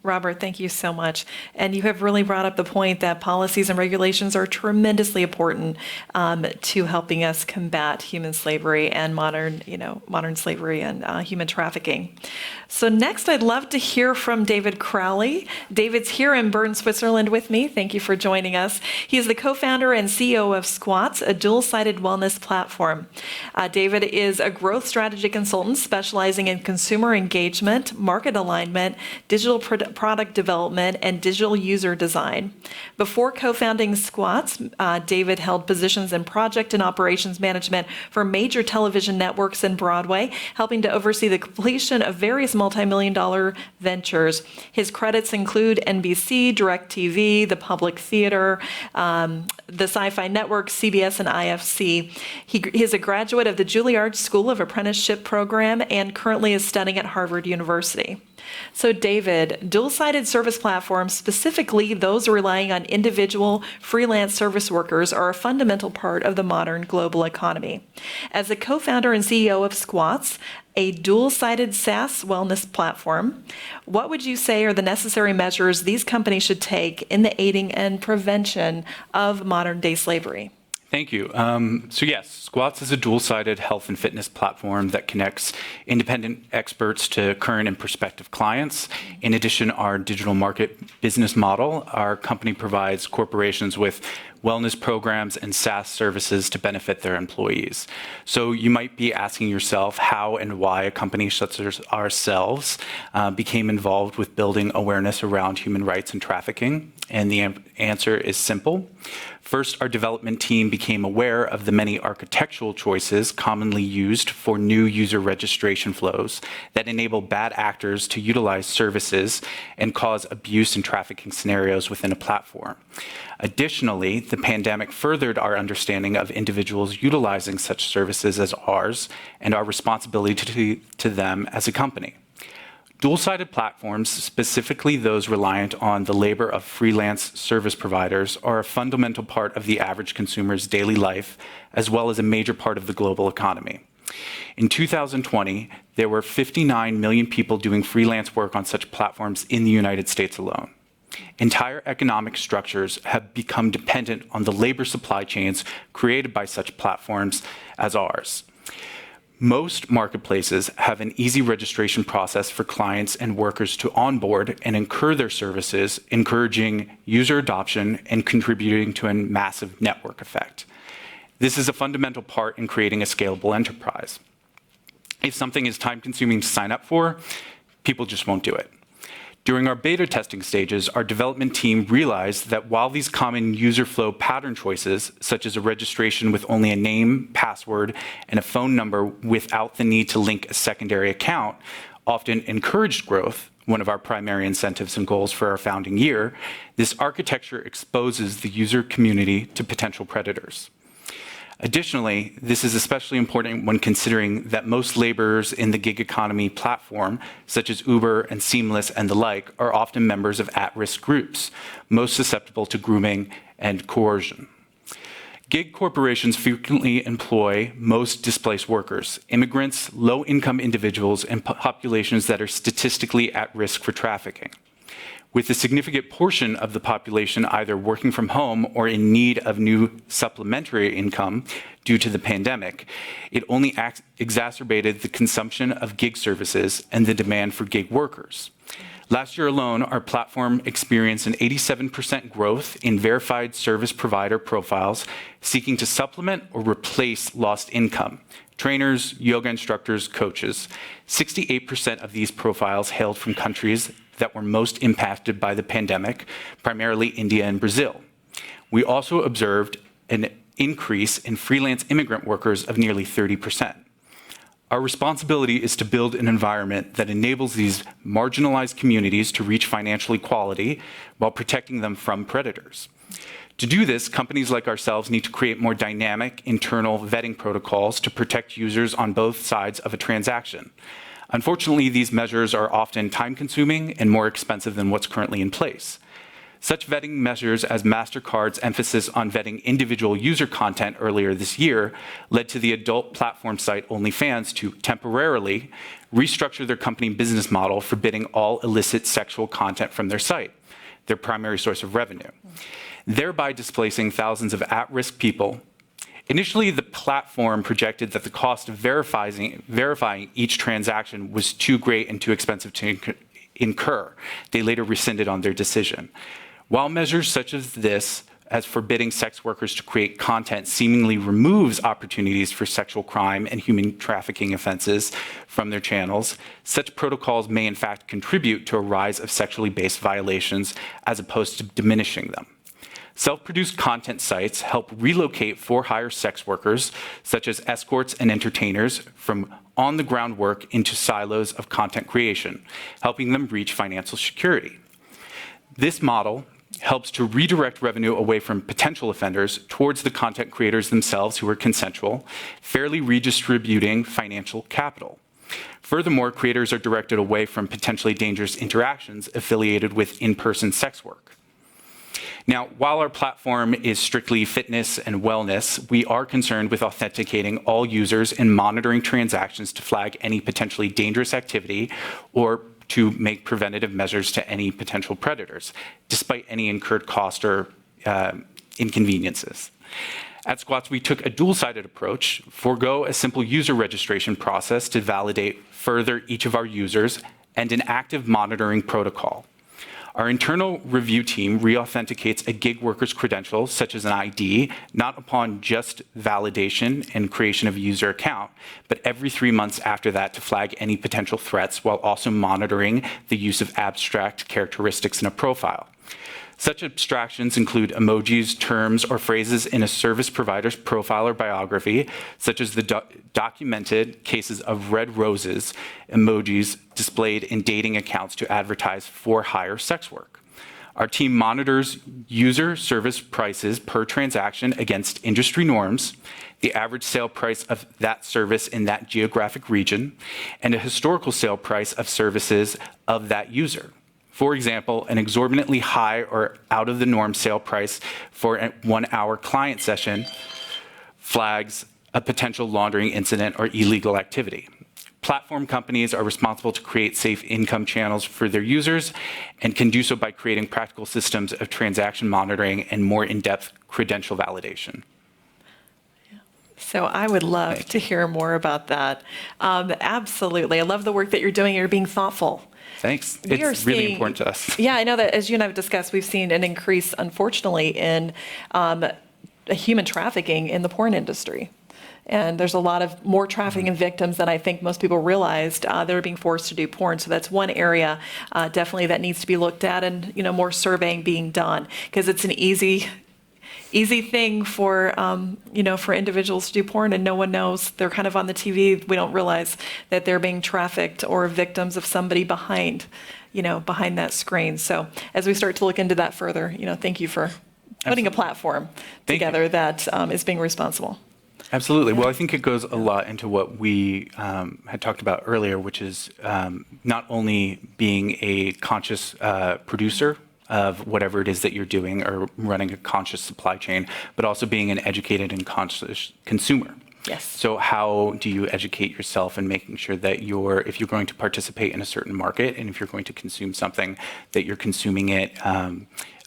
Robert, thank you so much. And you have really brought up the point that policies and regulations are tremendously important to helping us combat human slavery and modern slavery and human trafficking. So next, I'd love to hear from David Crowley. David's here in Bern, Switzerland with me. Thank you for joining us. He is the co-founder and CEO of Squatz, a dual-sided wellness platform. David is a growth strategy consultant specializing in consumer engagement, market alignment, digital digital product development and digital user design. Before co-founding Squatz, David held positions in project and operations management for major television networks and Broadway, helping to oversee the completion of various multi-million-dollar ventures. His credits include NBC, DirecTV, the Public Theater, the Sci-Fi Network, CBS, and IFC. He is a graduate of the Juilliard School of Apprenticeship Program and currently is studying at Harvard University. So David, dual-sided service platforms, specifically those relying on individual freelance service workers, are a fundamental part of the modern global economy. As the co-founder and CEO of Squatz, a dual-sided SaaS wellness platform, what would you say are the necessary measures these companies should take in the aiding and prevention of modern-day slavery? Thank you. So yes, Squatz is a dual-sided health and fitness platform that connects independent experts to current and prospective clients. In addition, our digital market business model, our company provides corporations with wellness programs and SaaS services to benefit their employees. So you might be asking yourself how and why a company such as ourselves became involved with building awareness around human rights and trafficking. And the answer is simple. First, our development team became aware of the many architectural choices commonly used for new user registration flows that enable bad actors to utilize services and cause abuse and trafficking scenarios within a platform. Additionally, the pandemic furthered our understanding of individuals utilizing such services as ours and our responsibility to them as a company. Dual-sided platforms, specifically those reliant on the labor of freelance service providers, are a fundamental part of the average consumer's daily life, as well as a major part of the global economy. In 2020, there were 59 million people doing freelance work on such platforms in the United States alone. Entire economic structures have become dependent on the labor supply chains created by such platforms as ours. Most marketplaces have an easy registration process for clients and workers to onboard and incur their services, encouraging user adoption and contributing to a massive network effect. This is a fundamental part in creating a scalable enterprise. If something is time-consuming to sign up for, people just won't do it. During our beta testing stages, our development team realized that while these common user flow pattern choices, such as a registration with only a name, password, and a phone number without the need to link a secondary account, often encouraged growth, one of our primary incentives and goals for our founding year, this architecture exposes the user community to potential predators. Additionally, this is especially important when considering that most laborers in the gig economy platform, such as Uber and Seamless and the like, are often members of at-risk groups, most susceptible to grooming and coercion. Gig corporations frequently employ most displaced workers, immigrants, low-income individuals, and populations that are statistically at risk for trafficking. With a significant portion of the population either working from home or in need of new supplementary income due to the pandemic, it only exacerbated the consumption of gig services and the demand for gig workers. Last year alone, our platform experienced an 87% growth in verified service provider profiles seeking to supplement or replace lost income. Trainers, yoga instructors, coaches. 68% of these profiles hailed from countries that were most impacted by the pandemic, primarily India and Brazil. We also observed an increase in freelance immigrant workers of nearly 30%. Our responsibility is to build an environment that enables these marginalized communities to reach financial equality while protecting them from predators. To do this, companies like ourselves need to create more dynamic internal vetting protocols to protect users on both sides of a transaction. Unfortunately, these measures are often time-consuming and more expensive than what's currently in place. Such vetting measures as MasterCard's emphasis on vetting individual user content earlier this year led to the adult platform site OnlyFans to temporarily restructure their company business model, forbidding all illicit sexual content from their site, their primary source of revenue, thereby displacing thousands of at-risk people. Initially, the platform projected that the cost of verifying each transaction was too great and too expensive to incur. They later rescinded on their decision. While measures such as this as forbidding sex workers to create content seemingly removes opportunities for sexual crime and human trafficking offenses from their channels, such protocols may in fact contribute to a rise of sexually based violations as opposed to diminishing them. Self-produced content sites help relocate for-hire sex workers, such as escorts and entertainers, from on-the-ground work into silos of content creation, helping them reach financial security. This model helps to redirect revenue away from potential offenders towards the content creators themselves who are consensual, fairly redistributing financial capital. Furthermore, creators are directed away from potentially dangerous interactions affiliated with in-person sex work. Now, while our platform is strictly fitness and wellness, we are concerned with authenticating all users and monitoring transactions to flag any potentially dangerous activity or to make preventative measures to any potential predators, despite any incurred cost or inconveniences. At Squatz, we took a dual-sided approach, forego a simple user registration process to validate further each of our users, and an active monitoring protocol. Our internal review team re-authenticates a gig worker's credentials, such as an ID, not upon just validation and creation of a user account, but every 3 months after that to flag any potential threats while also monitoring the use of abstract characteristics in a profile. Such abstractions include emojis, terms, or phrases in a service provider's profile or biography, such as the documented cases of red roses emojis displayed in dating accounts to advertise for hire sex work. Our team monitors user service prices per transaction against industry norms, the average sale price of that service in that geographic region, and a historical sale price of services of that user. For example, an exorbitantly high or out of the norm sale price for a 1-hour client session flags a potential laundering incident or illegal activity. Platform companies are responsible to create safe income channels for their users and can do so by creating practical systems of transaction monitoring and more in-depth credential validation. So I would love to hear more about that. Absolutely. I love the work that you're doing. You're being thoughtful. Thanks. It's really important to us. Yeah, I know that as you and I have discussed, we've seen an increase, unfortunately, in human trafficking in the porn industry. And there's a lot of more trafficking victims than I think most people realized that are being forced to do porn. So that's one area definitely that needs to be looked at, and more surveying being done, because it's an easy thing for for individuals to do porn, and no one knows. They're kind of on the TV. We don't realize that they're being trafficked or victims of somebody behind that screen. So as we start to look into that further, thank you for putting a platform together that is being responsible. Absolutely. Well, I think it goes a lot into what we had talked about earlier, which is not only being a conscious producer of whatever it is that you're doing or running a conscious supply chain, but also being an educated and conscious consumer. Yes. So how do you educate yourself in making sure that if you're going to participate in a certain market, and if you're going to consume something, that you're consuming it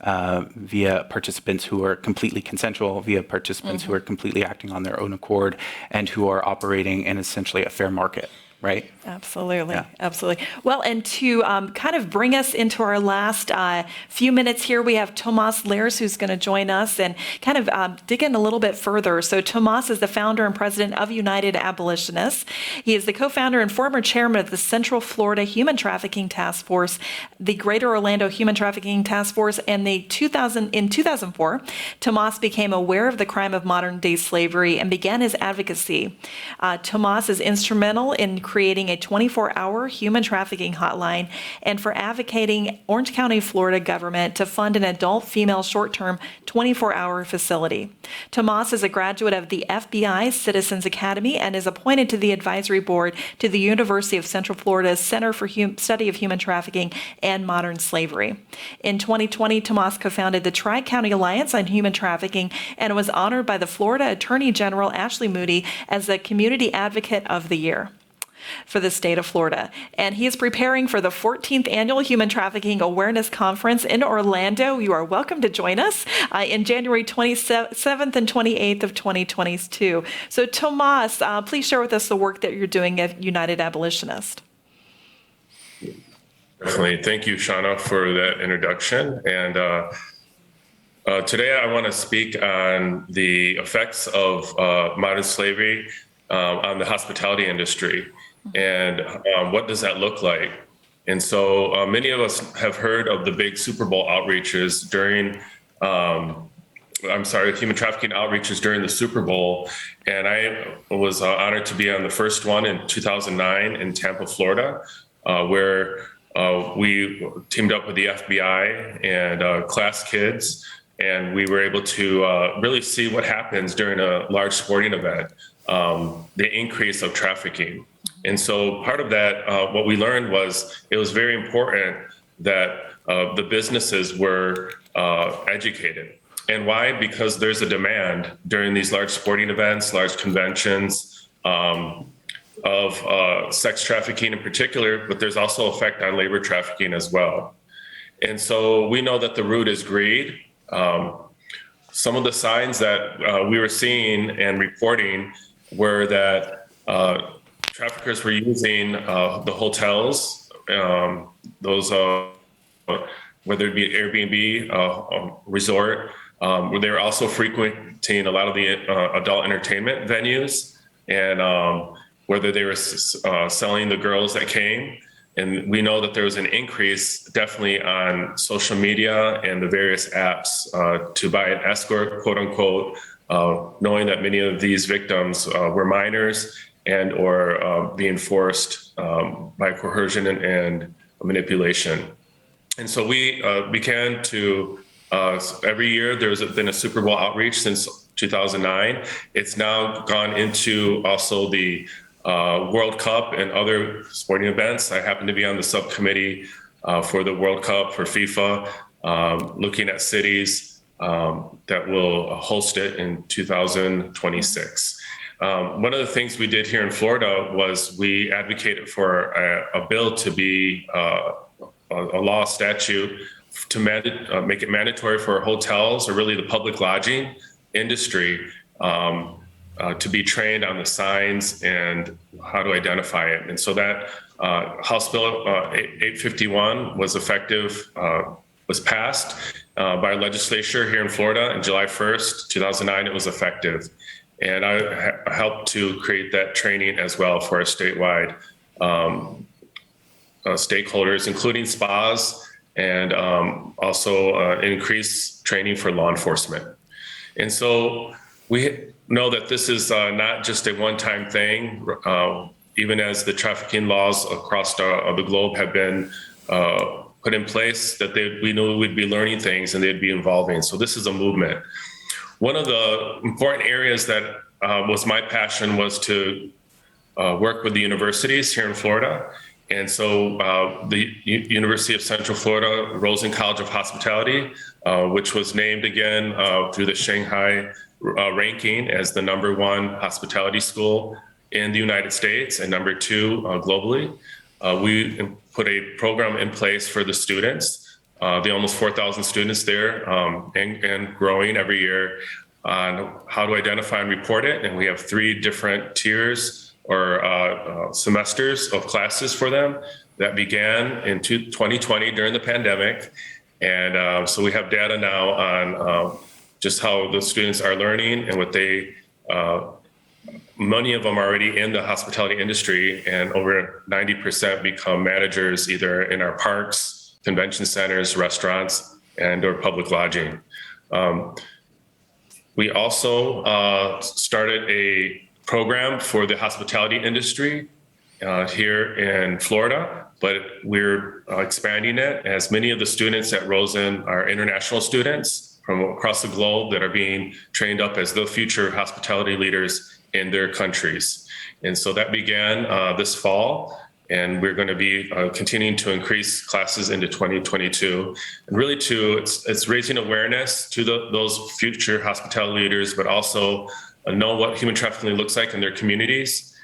via participants who are completely consensual, via participants who are completely acting on their own accord, and who are operating in essentially a fair market. Right? Absolutely. Yeah. Absolutely. Well, and to kind of bring us into our last few minutes here, we have Tomas Lers, who's going to join us and kind of dig in a little bit further. So Tomas is the founder and president of United Abolitionists. He is the co-founder and former chairman of the Central Florida Human Trafficking Task Force, the Greater Orlando Human Trafficking Task Force, and in 2004, Tomas became aware of the crime of modern-day slavery and began his advocacy. Tomas is instrumental in creating a 24-hour human trafficking hotline and for advocating Orange County, Florida government to fund an adult female short-term 24-hour facility. Tomas is a graduate of the FBI Citizens Academy and is appointed to the advisory board to the University of Central Florida's Center for Study of Human Trafficking and Modern Slavery. In 2020, Tomas co-founded the Tri-County Alliance on Human Trafficking and was honored by the Florida Attorney General Ashley Moody as the Community Advocate of the Year for the state of Florida. And he is preparing for the 14th Annual Human Trafficking Awareness Conference in Orlando. You are welcome to join us in January 27th and 28th of 2022. So Tomas, please share with us the work that you're doing at United Abolitionist. Definitely. Thank you, Shauna, for that introduction. And Today, I want to speak on the effects of modern slavery on the hospitality industry and what does that look like. And so many of us have heard of the big Super Bowl outreaches during, human trafficking outreaches during the Super Bowl. And I was honored to be on the first one in 2009 in Tampa, Florida, where we teamed up with the FBI and class kids. And we were able to really see what happens during a large sporting event, the increase of trafficking. And so part of that, what we learned was it was very important that the businesses were educated. And why? Because there's a demand during these large sporting events, large conventions of sex trafficking in particular, but there's also effect on labor trafficking as well. And so we know that the root is greed. Some of the signs that we were seeing and reporting were that traffickers were using the hotels, those whether it be Airbnb, resort, where they were also frequenting a lot of the adult entertainment venues, and whether they were selling the girls that came. And we know that there was an increase definitely on social media and the various apps to buy an escort, quote unquote, knowing that many of these victims were minors and or being forced by coercion and manipulation. And so we began to, every year there's been a Super Bowl outreach since 2009. It's now gone into also the World Cup and other sporting events. I happen to be on the subcommittee for the World Cup for FIFA, looking at cities that will host it in 2026. One of the things we did here in Florida was we advocated for a bill to be a law statute to make it mandatory for hotels, or really the public lodging industry, to be trained on the signs and how to identify it. And so that House Bill 851 was effective, was passed by our legislature here in Florida on July 1st, 2009, it was effective. And I helped to create that training as well for our statewide stakeholders, including spas, and also increased training for law enforcement. And so we know that this is not just a one-time thing, even as the trafficking laws across the globe have been put in place, that we knew we'd be learning things and they'd be evolving. So this is a movement. One of the important areas that was my passion was to work with the universities here in Florida. And so the University of Central Florida Rosen College of Hospitality, which was named again through the Shanghai ranking as the #1 hospitality school in the United States and #2 globally. We put a program in place for the students, the almost 4,000 students there, and growing every year, on how to identify and report it. And we have 3 different tiers or semesters of classes for them that began in 2020 during the pandemic. And so we have data now on just how the students are learning and what they, many of them are already in the hospitality industry, and over 90% become managers either in our parks, convention centers, restaurants, and or public lodging. We also started a program for the hospitality industry here in Florida, but we're expanding it, as many of the students at Rosen are international students from across the globe that are being trained up as the future hospitality leaders in their countries. And so that began this fall, and we're going to be continuing to increase classes into 2022. And really it's raising awareness to those future hospitality leaders, but also know what human trafficking looks like in their communities,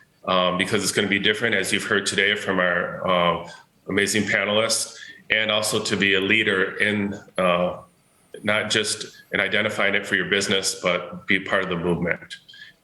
because it's going to be different, as you've heard today from our amazing panelists, and also to be a leader in not just in identifying it for your business, but be part of the movement.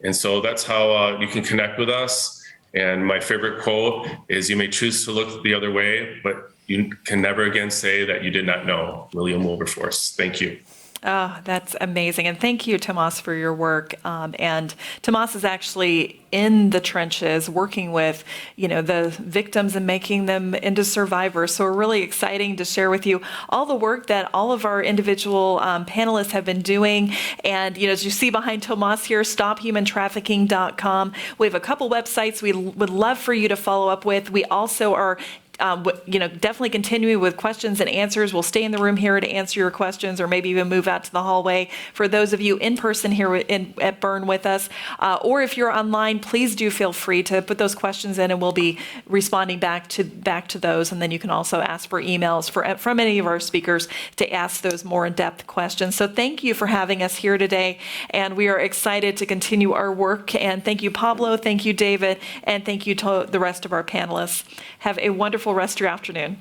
And so that's how you can connect with us. And my favorite quote is, "You may choose to look the other way, but you can never again say that you did not know." William Wilberforce. Thank you. Oh, that's amazing. And thank you, Tomas, for your work. And Tomas is actually in the trenches working with, the victims and making them into survivors. So we're really exciting to share with you all the work that all of our individual panelists have been doing. And, as you see behind Tomas here, stophumantrafficking.com. We have a couple websites we would love for you to follow up with. We also are definitely continuing with questions and answers. We'll stay in the room here to answer your questions, or maybe even move out to the hallway for those of you in person here at Byrne with us. Or if you're online, please do feel free to put those questions in, and we'll be responding back to those. And then you can also ask for emails from any of our speakers to ask those more in-depth questions. So thank you for having us here today, and we are excited to continue our work. And thank you, Pablo. Thank you, David. And thank you to the rest of our panelists. Have a wonderful rest of your afternoon.